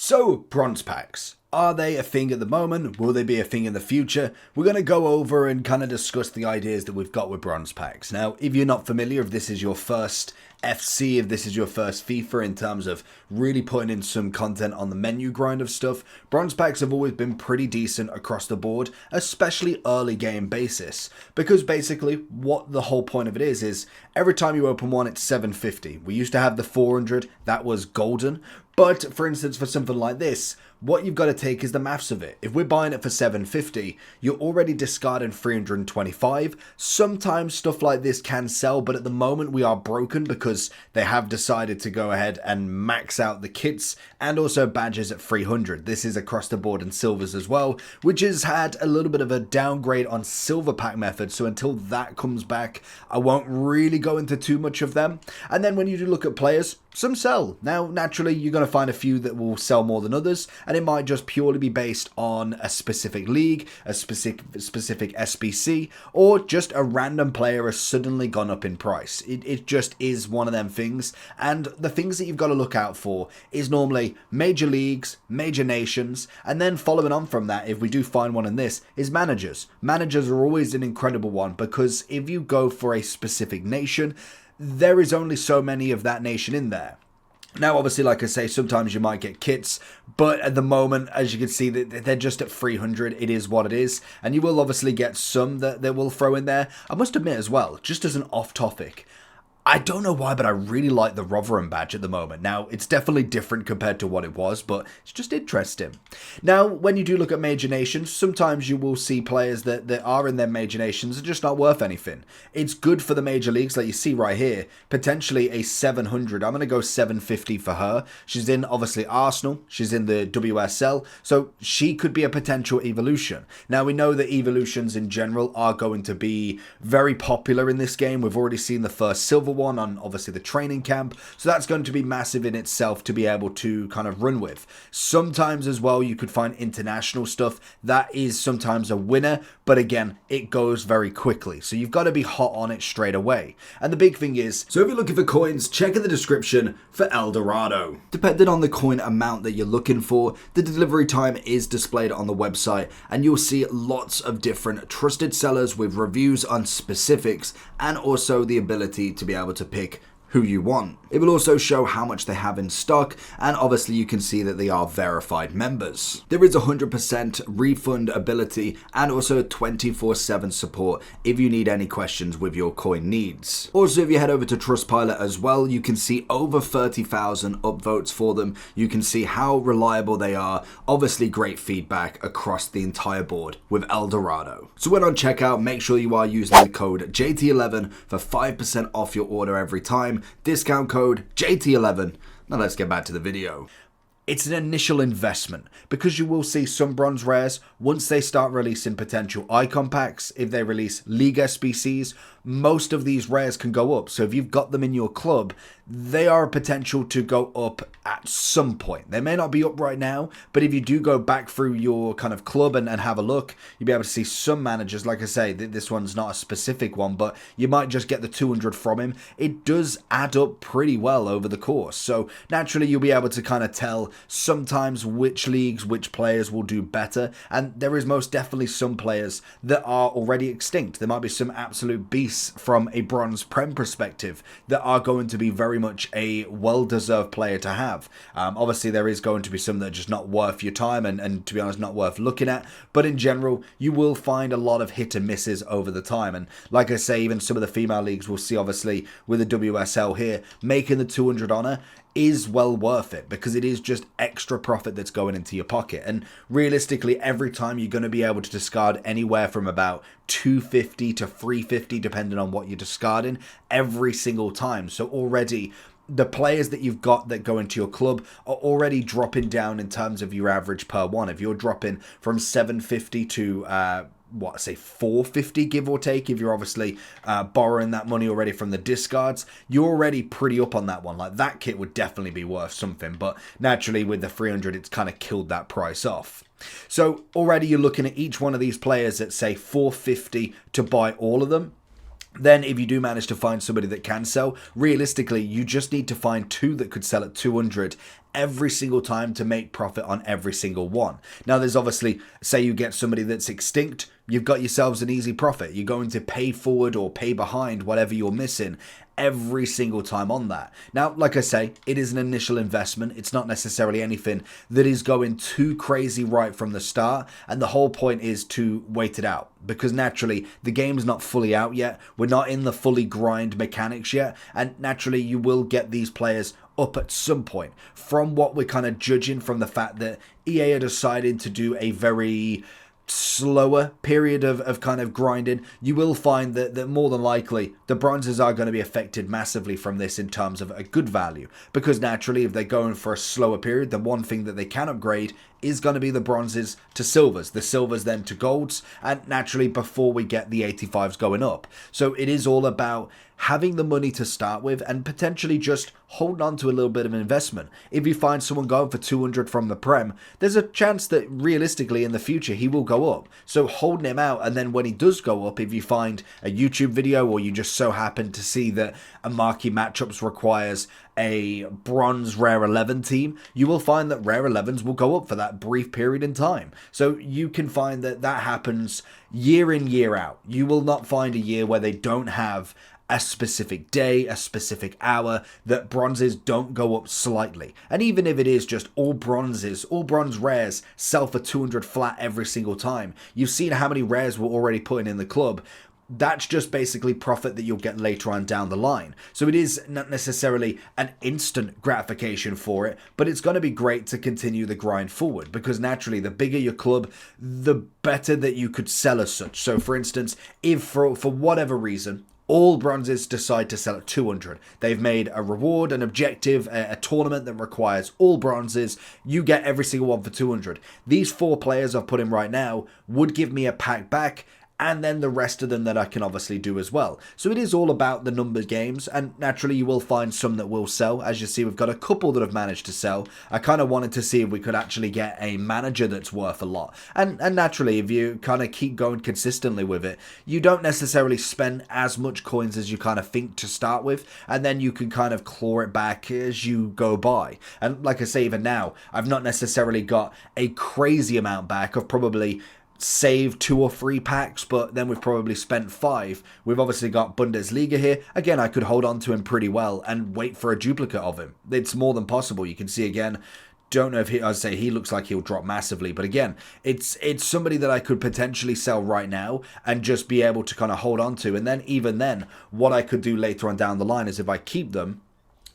So, bronze packs. Are they a thing at the moment? Will they be a thing in the future? We're going to go over and kind of discuss the ideas that we've got with bronze packs. Now, if you're not familiar, if this is your first FC, if this is your first FIFA in terms of really putting in some content on the menu grind of stuff, bronze packs have always been pretty decent across the board, especially early game basis. Because basically, what the whole point of it is every time you open one, it's 750. We used to have the 400, that was golden. But, for instance, for something like this, what you've got to take is the maths of it. If we're buying it for 750, you're already discarding 325. Sometimes stuff like this can sell, but at the moment we are broken because they have decided to go ahead and max out the kits and also badges at 300. This is across the board in silvers as well, which has had a little bit of a downgrade on silver pack method. So until that comes back, I won't really go into too much of them. And then when you do look at players, some sell. Now, naturally, you're going to find a few that will sell more than others, and it might just purely be based on a specific league, a specific SBC, or just a random player has suddenly gone up in price. It just is one of them things, and the things that you've got to look out for is normally major leagues, major nations, and then following on from that, if we do find one in this, is managers. Managers are always an incredible one, because if you go for a specific nation, there is only so many of that nation in there. Now, obviously, like I say, sometimes you might get kits, but at the moment, as you can see, they're just at 300. It is what it is. And you will obviously get some that they will throw in there. I must admit as well, just as an off topic, I don't know why, but I really like the Rotherham badge at the moment. Now, it's definitely different compared to what it was, but it's just interesting. Now, when you do look at major nations, sometimes you will see players that are in their major nations are just not worth anything. It's good for the major leagues, like you see right here, potentially a 700. I'm going to go 750 for her. She's in, obviously, Arsenal. She's in the WSL, so she could be a potential evolution. Now, we know that evolutions in general are going to be very popular in this game. We've already seen the first silver one on obviously the training camp, so that's going to be massive in itself to be able to kind of run with. Sometimes as well you could find international stuff that is sometimes a winner, but again it goes very quickly, so you've got to be hot on it straight away. And the big thing is, so if you're looking for coins, check in the description for El Dorado. Depending on the coin amount that you're looking for, the delivery time is displayed on the website, and you'll see lots of different trusted sellers with reviews on specifics and also the ability to be able to pick who you want. It will also show how much they have in stock, and obviously you can see that they are verified members. There is 100% refund ability and also 24/7 support if you need any questions with your coin needs. Also, if you head over to Trustpilot as well, you can see over 30,000 upvotes for them. You can see how reliable they are. Obviously great feedback across the entire board with El Dorado. So when on checkout, make sure you are using the code JT11 for 5% off your order every time. Discount code JT11. Now let's get back to the video. It's an initial investment because you will see some bronze rares once they start releasing potential icon packs. If they release League SBCs, most of these rares can go up. So if you've got them in your club, they are a potential to go up at some point. They may not be up right now, but if you do go back through your kind of club and have a look, you'll be able to see some managers. Like I say, this one's not a specific one, but you might just get the 200 from him. It does add up pretty well over the course. So naturally, you'll be able to kind of tell sometimes which leagues, which players will do better. And there is most definitely some players that are already extinct. There might be some absolute beasts from a bronze prem perspective that are going to be very much a well-deserved player to have. Obviously, there is going to be some that are just not worth your time and to be honest, not worth looking at. But in general, you will find a lot of hit and misses over the time. And like I say, even some of the female leagues we'll see, obviously, with the WSL here, making the 200 honor is well worth it because it is just extra profit that's going into your pocket. And realistically, every time you're going to be able to discard anywhere from about 250 to 350 depending on what you're discarding every single time. So already the players that you've got that go into your club are already dropping down in terms of your average per one. If you're dropping from 750 to say 450 give or take, if you're obviously borrowing that money already from the discards, you're already pretty up on that one. Like that kit would definitely be worth something, but naturally with the 300 it's kind of killed that price off. So already you're looking at each one of these players at say 450 to buy all of them. Then if you do manage to find somebody that can sell, realistically, you just need to find 2 that could sell at 200 every single time to make profit on every single one. Now, there's obviously, say you get somebody that's extinct, you've got yourselves an easy profit. You're going to pay forward or pay behind whatever you're missing every single time on that. Now, like I say, it is an initial investment. It's not necessarily anything that is going too crazy right from the start. And the whole point is to wait it out, because naturally the game's not fully out yet. We're not in the fully grind mechanics yet. And naturally you will get these players up at some point. From what we're kind of judging from the fact that EA are deciding to do a very slower period of kind of grinding, you will find that more than likely the bronzes are going to be affected massively from this in terms of a good value, because naturally if they're going for a slower period, the one thing that they can upgrade is going to be the bronzes to silvers, the silvers then to golds, and naturally before we get the 85s going up. So it is all about having the money to start with and potentially just holding on to a little bit of investment. If you find someone going for 200 from the Prem, there's a chance that realistically in the future he will go up. So holding him out, and then when he does go up, if you find a YouTube video or you just so happen to see that a marquee matchups requires a bronze rare 11 team, you will find that rare 11s will go up for that brief period in time. So you can find that that happens year in, year out. You will not find a year where they don't have a specific day, a specific hour, that bronzes don't go up slightly. And even if it is just all bronzes, all bronze rares sell for 200 flat every single time, you've seen how many rares we're already putting in the club. That's just basically profit that you'll get later on down the line. So it is not necessarily an instant gratification for it, but it's going to be great to continue the grind forward, because naturally the bigger your club, the better that you could sell as such. So for instance, if for whatever reason all bronzes decide to sell at 200. They've made a reward, an objective, a tournament that requires all bronzes. You get every single one for 200. These 4 players I've put in right now would give me a pack back, and then the rest of them that I can obviously do as well. So it is all about the numbers games, and naturally you will find some that will sell. As you see, we've got a couple that have managed to sell. I kind of wanted to see if we could actually get a manager that's worth a lot. And naturally, if you kind of keep going consistently with it, you don't necessarily spend as much coins as you kind of think to start with, and then you can kind of claw it back as you go by. And like I say, even now, I've not necessarily got a crazy amount back. I've probably saved 2 or 3 packs, but then we've probably spent 5. We've obviously got Bundesliga here. Again, I could hold on to him pretty well and wait for a duplicate of him. It's more than possible. You can see again, don't know if I'd say he looks like he'll drop massively, but again, it's somebody that I could potentially sell right now and just be able to kind of hold on to. And then even then, what I could do later on down the line is if I keep them,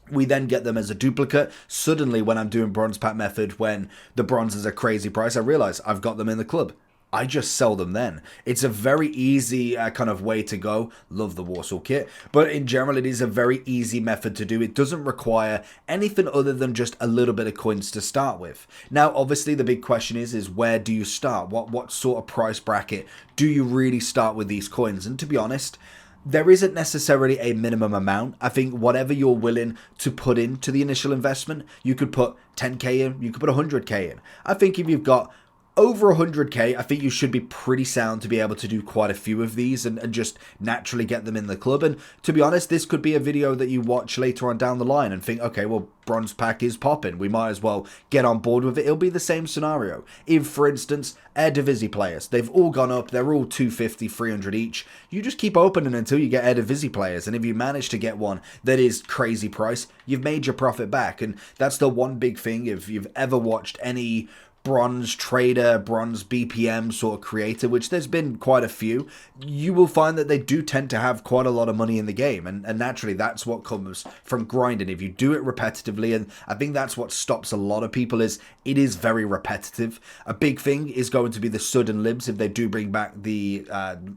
we then get them as a duplicate. Suddenly, when I'm doing bronze pack method, when the bronze is a crazy price, I realize I've got them in the club. I just sell them then. It's a very easy kind of way to go. Love the Warsaw kit. But in general, it is a very easy method to do. It doesn't require anything other than just a little bit of coins to start with. Now, obviously, the big question is where do you start? What sort of price bracket do you really start with these coins? And to be honest, there isn't necessarily a minimum amount. I think whatever you're willing to put into the initial investment, you could put 10k in, you could put 100k in. I think if you've got over 100k, I think you should be pretty sound to be able to do quite a few of these and just naturally get them in the club. And to be honest, this could be a video that you watch later on down the line and think, okay, well, bronze pack is popping. We might as well get on board with it. It'll be the same scenario. If, for instance, Eredivisie players, they've all gone up. They're all 250, 300 each. You just keep opening until you get Eredivisie players. And if you manage to get one that is crazy price, you've made your profit back. And that's the one big thing. If you've ever watched any bronze trader, bronze BPM sort of creator, which there's been quite a few, you will find that they do tend to have quite a lot of money in the game. And naturally, that's what comes from grinding. If you do it repetitively, and I think that's what stops a lot of people, is it is very repetitive. A big thing is going to be the sudden libs. If they do bring back the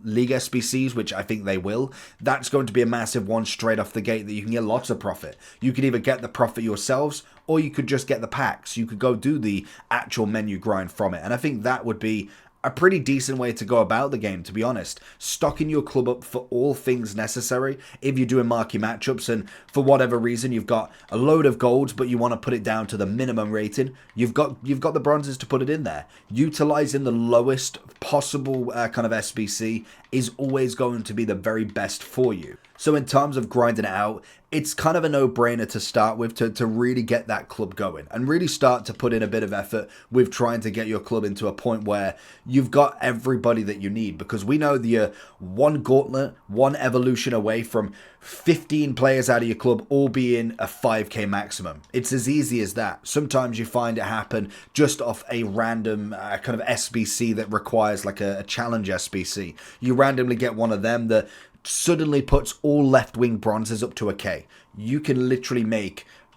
League SBCs, which I think they will, that's going to be a massive one straight off the gate that you can get lots of profit. You could either get the profit yourselves, or you could just get the packs. You could go do the actual menu grind from it. And I think that would be a pretty decent way to go about the game, to be honest. Stocking your club up for all things necessary. If you're doing marquee matchups and for whatever reason you've got a load of golds but you want to put it down to the minimum rating, you've got the bronzes to put it in there. Utilizing the lowest possible kind of SBC is always going to be the very best for you. So in terms of grinding it out, it's kind of a no-brainer to start with to really get that club going and really start to put in a bit of effort with trying to get your club into a point where you've got everybody that you need, because we know that you're one gauntlet, one evolution away from 15 players out of your club all being a 5k maximum. It's as easy as that. Sometimes you find it happen just off a random kind of SBC that requires like a challenge SBC. You randomly get one of them that suddenly puts all left wing bronzes up to a K. You can literally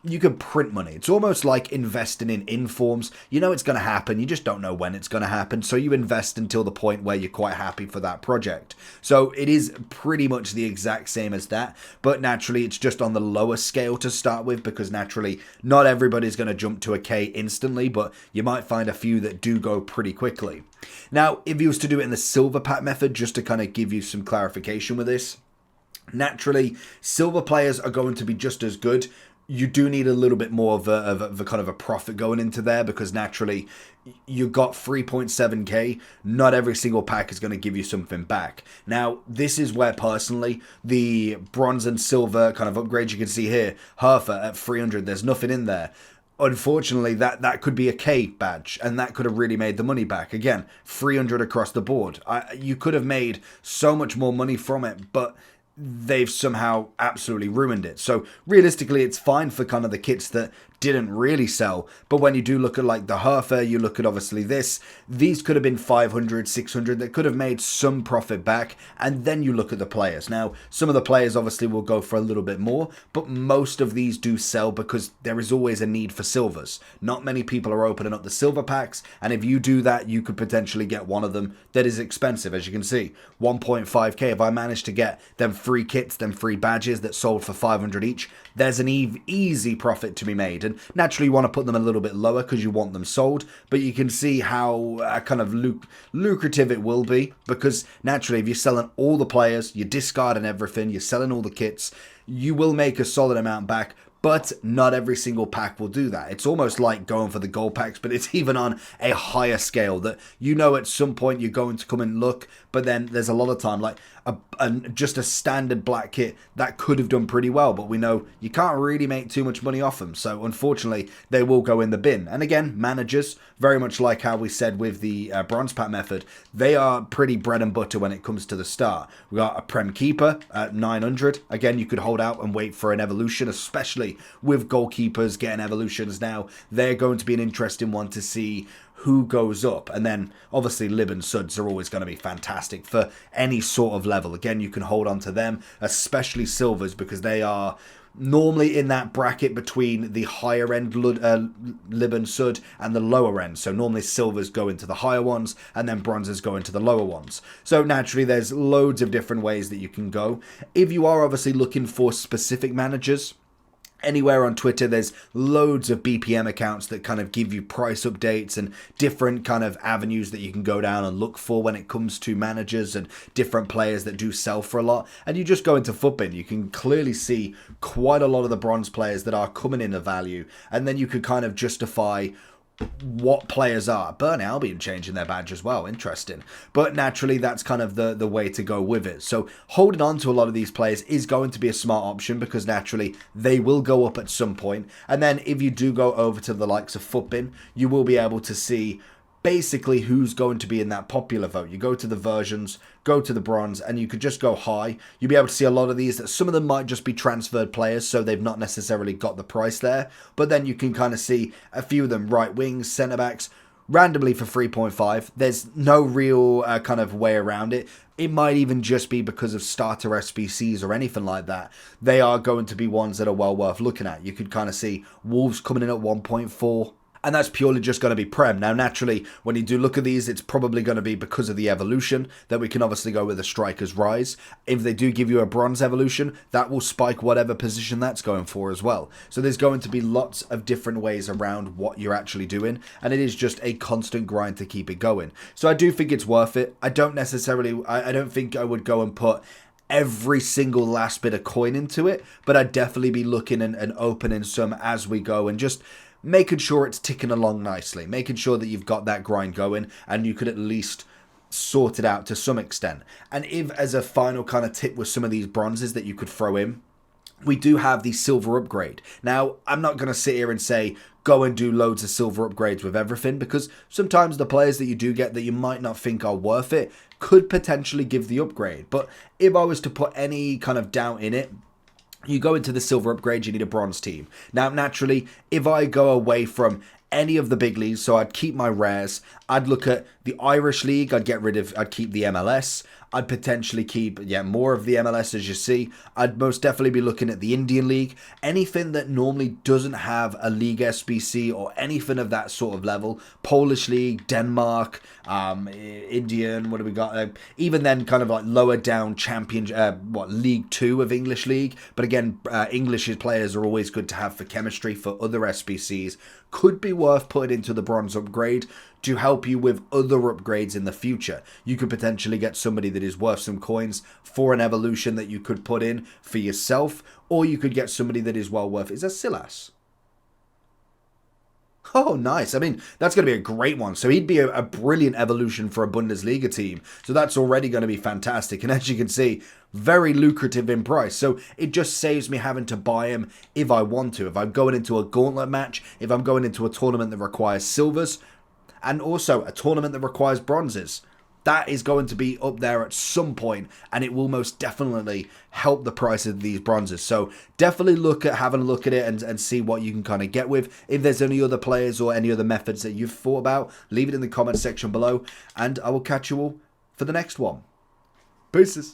you can print money. It's almost like investing in informs. You know it's going to happen, you just don't know when it's going to happen, so you invest until the point where you're quite happy for that project. So it is pretty much the exact same as that, but naturally it's just on the lower scale to start with, because naturally not everybody's going to jump to a K instantly, but you might find a few that do go pretty quickly. Now, if you was to do it in the silver pack method, just to kind of give you some clarification with this, naturally silver players are going to be just as good. You do need a little bit more of a kind of a profit going into there, because naturally you got 3.7k. Not every single pack is going to give you something back. Now, this is where personally the bronze and silver kind of upgrades, you can see here, Hertha at 300, there's nothing in there. Unfortunately, that could be a K badge, and that could have really made the money back. Again, 300 across the board. You could have made so much more money from it, but they've somehow absolutely ruined it. So realistically, it's fine for kind of the kits that didn't really sell, but when you do look at like the Hertha, you look at obviously these could have been 500, 600 that could have made some profit back, and then you look at the players. Now, some of the players obviously will go for a little bit more, but most of these do sell because there is always a need for silvers. Not many people are opening up the silver packs, and if you do that, you could potentially get one of them that is expensive. As you can see, 1.5k. If I manage to get them free kits, them free badges that sold for 500 each, there's an easy profit to be made. And naturally you want to put them a little bit lower because you want them sold, but you can see how kind of lucrative it will be, because naturally if you're selling all the players, you're discarding everything, you're selling all the kits, you will make a solid amount back. But not every single pack will do that. It's almost like going for the gold packs, but it's even on a higher scale that you know at some point you're going to come and look, but then there's a lot of time, like just a standard black kit that could have done pretty well, but we know you can't really make too much money off them. So unfortunately, they will go in the bin. And again, managers, very much like how we said with the bronze pack method, they are pretty bread and butter when it comes to the start. We got a Prem Keeper at 900. Again, you could hold out and wait for an evolution, especially with goalkeepers getting evolutions now. They're going to be an interesting one to see who goes up. And then obviously Lib and Suds are always going to be fantastic for any sort of level. Again, you can hold on to them, especially silvers, because they are normally in that bracket between the higher end Lib and Sud and the lower end. So normally silvers go into the higher ones and then bronzes go into the lower ones. So naturally there's loads of different ways that you can go. If you are obviously looking for specific managers, anywhere on Twitter, there's loads of BPM accounts that kind of give you price updates and different kind of avenues that you can go down and look for when it comes to managers and different players that do sell for a lot. And you just go into Futbin, you can clearly see quite a lot of the bronze players that are coming in a value, and then you could kind of justify what players are. Burnley Albion changing their badge as well, interesting. But naturally that's kind of the way to go with it. So holding on to a lot of these players is going to be a smart option, because naturally they will go up at some point. And then if you do go over to the likes of Futbin, you will be able to see basically who's going to be in that popular vote. You go to the versions, go to the bronze, and you could just go high. You'll be able to see a lot of these, that some of them might just be transferred players, so they've not necessarily got the price there. But then you can kind of see a few of them, right wings, centre backs, randomly for 3.5. There's no real kind of way around it. It might even just be because of starter SBCs or anything like that. They are going to be ones that are well worth looking at. You could kind of see Wolves coming in at 1.4. And that's purely just going to be Prem. Now, naturally, when you do look at these, it's probably going to be because of the evolution that we can obviously go with a Striker's Rise. If they do give you a bronze evolution, that will spike whatever position that's going for as well. So there's going to be lots of different ways around what you're actually doing, and it is just a constant grind to keep it going. So I do think it's worth it. I don't think I would go and put every single last bit of coin into it, but I'd definitely be looking and opening some as we go, and just making sure it's ticking along nicely, making sure that you've got that grind going, and you could at least sorted out to some extent. And if, as a final kind of tip with some of these bronzes that you could throw in, we do have the silver upgrade. Now, I'm not going to sit here and say go and do loads of silver upgrades with everything, because sometimes the players that you do get that you might not think are worth it could potentially give the upgrade. But if I was to put any kind of doubt in it, you go into the silver upgrade, you need a bronze team. Now, naturally, if I go away from any of the big leagues, so I'd keep my rares, I'd look at the Irish League, I'd keep the MLS, I'd potentially keep, more of the MLS, as you see. I'd most definitely be looking at the Indian League. Anything that normally doesn't have a League SBC or anything of that sort of level. Polish League, Denmark, Indian, what do we got? Even then, kind of like lower down League 2 of English League. But again, English players are always good to have for chemistry for other SBCs. Could be worth putting into the bronze upgrade to help you with other upgrades in the future. You could potentially get somebody that is worth some coins for an evolution that you could put in for yourself, or you could get somebody that is well worth. Is that Silas? Oh, nice. I mean, that's going to be a great one. So he'd be a brilliant evolution for a Bundesliga team. So that's already going to be fantastic. And as you can see, very lucrative in price. So it just saves me having to buy him if I want to. If I'm going into a gauntlet match, if I'm going into a tournament that requires silvers, and also a tournament that requires bronzes. That is going to be up there at some point, and it will most definitely help the price of these bronzes. So definitely look at having a look at it and see what you can kind of get with. If there's any other players or any other methods that you've thought about, leave it in the comment section below, and I will catch you all for the next one. Peace.